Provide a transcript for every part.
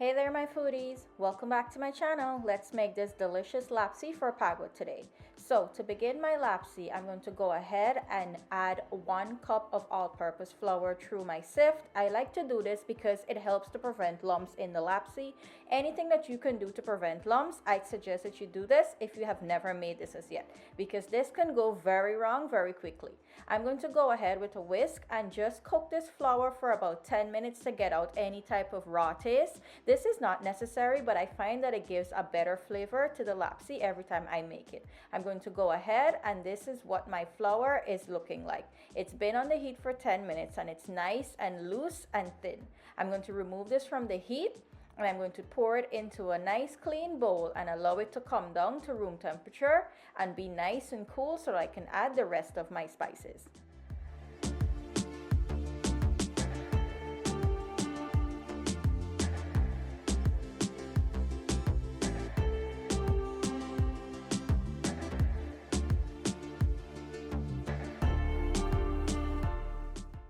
Hey there my foodies, welcome back to my channel. Let's make this delicious lapsi for Phagwah today. So to begin my lapsi, I'm going to go ahead and add 1 cup of all-purpose flour through my sift. I like to do this because it helps to prevent lumps in the lapsi. Anything that you can do to prevent lumps, I'd suggest that you do this if you have never made this as yet, because this can go very wrong very quickly. I'm going to go ahead with a whisk and just cook this flour for about 10 minutes to get out any type of raw taste. This is not necessary, but I find that it gives a better flavor to the lapsi every time I make it. I'm going to go ahead, and this is what my flour is looking like. It's been on the heat for 10 minutes and it's nice and loose and thin. I'm going to remove this from the heat and I'm going to pour it into a nice clean bowl and allow it to come down to room temperature and be nice and cool so that I can add the rest of my spices.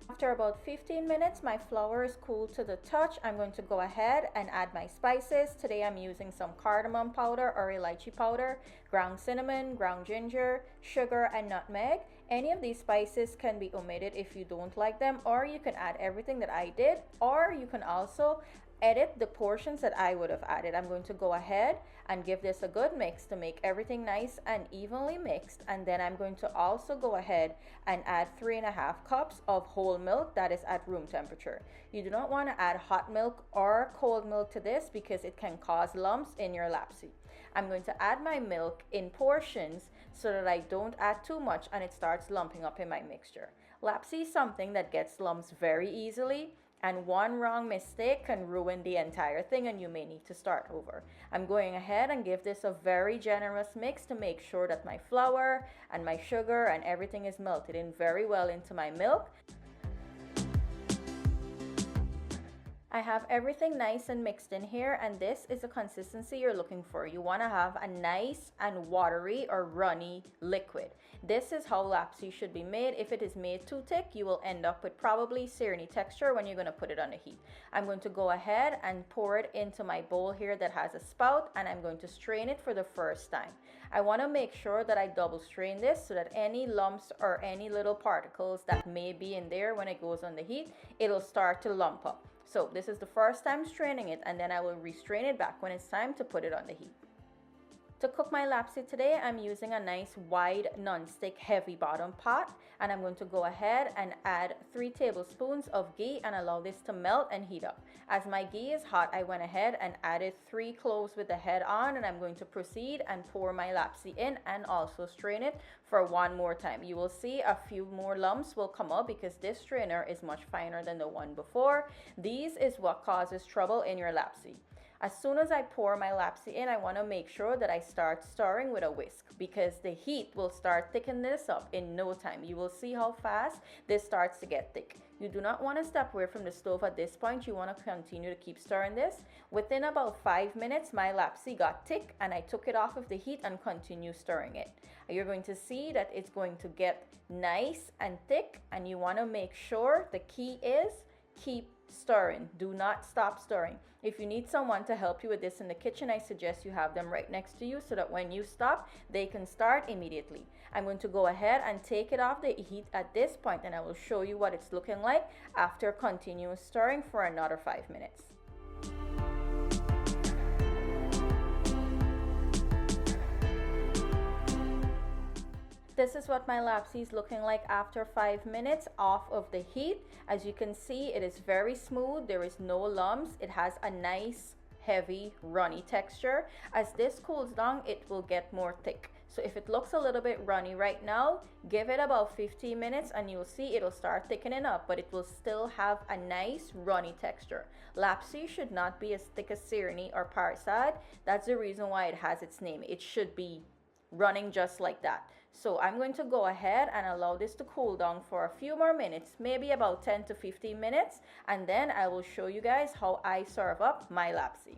After about 15 minutes, my flour is cool to the touch. I'm going to go ahead and add my spices. Today I'm using some cardamon powder or eliche powder, ground cinnamon, ground ginger, sugar, and nutmeg. Any of these spices can be omitted if you don't like them, or you can add everything that I did, or you can also edit the portions that I would have added. I'm going to go ahead and give this a good mix to make everything nice and evenly mixed, and then I'm going to also go ahead and add 3.5 cups of whole milk that is at room temperature. You do not want to add hot milk or cold milk to this because it can cause lumps in your lapsi. I'm going to add my milk in portions so that I don't add too much and it starts lumping up in my mixture. Lapsi is something that gets lumps very easily, and one wrong mistake can ruin the entire thing and you may need to start over. I'm going ahead and give this a very generous mix to make sure that my flour and my sugar and everything is melted in very well into my milk. I have everything nice and mixed in here, and this is the consistency you're looking for. You want to have a nice and watery or runny liquid. This is how lapsi should be made. If it is made too thick, you will end up with probably syrney texture when you're going to put it on the heat. I'm going to go ahead and pour it into my bowl here that has a spout, and I'm going to strain it for the first time. I want to make sure that I double strain this so that any lumps or any little particles that may be in there when it goes on the heat, it'll start to lump up. So this is the first time straining it, and then I will restrain it back when it's time to put it on the heat. To cook my lapsi today, I'm using a nice wide non-stick heavy bottom pot, and I'm going to go ahead and add 3 tablespoons of ghee and allow this to melt and heat up. As my ghee is hot, I went ahead and added 3 cloves with the head on, and I'm going to proceed and pour my lapsi in and also strain it for one more time. You will see a few more lumps will come up because this strainer is much finer than the one before. These is what causes trouble in your lapsi. As soon as I pour my lapsi in, I want to make sure that I start stirring with a whisk because the heat will start thickening this up in no time. You will see how fast this starts to get thick. You do not want to step away from the stove at this point. You want to continue to keep stirring this. Within about 5 minutes, my lapsi got thick and I took it off of the heat and continue stirring it. You're going to see that it's going to get nice and thick, and you want to make sure the key is keep stirring. Do not stop stirring. If you need someone to help you with this in the kitchen, I suggest you have them right next to you so that when you stop, they can start immediately. I'm going to go ahead and take it off the heat at this point, and I will show you what it's looking like after continuous stirring for another 5 minutes. This is what my lapsi is looking like after 5 minutes off of the heat. As you can see, it is very smooth. There is no lumps. It has a nice, heavy, runny texture. As this cools down, it will get more thick. So if it looks a little bit runny right now, give it about 15 minutes and you'll see it'll start thickening up, but it will still have a nice runny texture. Lapsi should not be as thick as syrney or parsad. That's the reason why it has its name. It should be running just like that. So I'm going to go ahead and allow this to cool down for a few more minutes, maybe about 10 to 15 minutes, and then I will show you guys how I serve up my lapsi.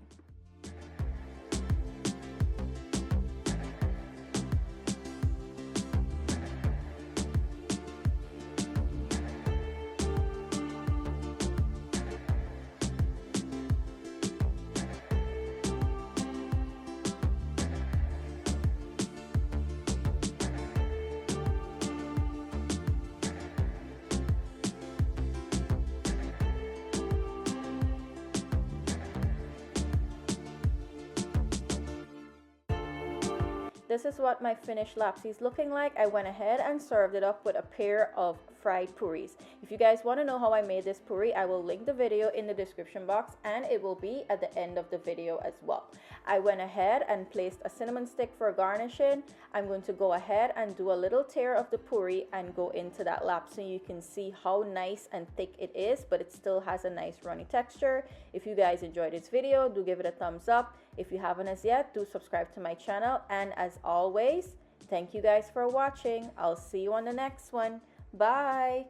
this is what my finished lapsi is looking like. I went ahead and served it up with a pair of fried puris. If you guys want to know how I made this puri, I will link the video in the description box, and it will be at the end of the video as well. I went ahead and placed a cinnamon stick for garnishing. I'm going to go ahead and do a little tear of the puri and go into that lapsi. You can see how nice and thick it is, but it still has a nice runny texture. If you guys enjoyed this video, do give it a thumbs up. If you haven't as yet, do subscribe to my channel. And as always, thank you guys for watching. I'll see you on the next one. Bye.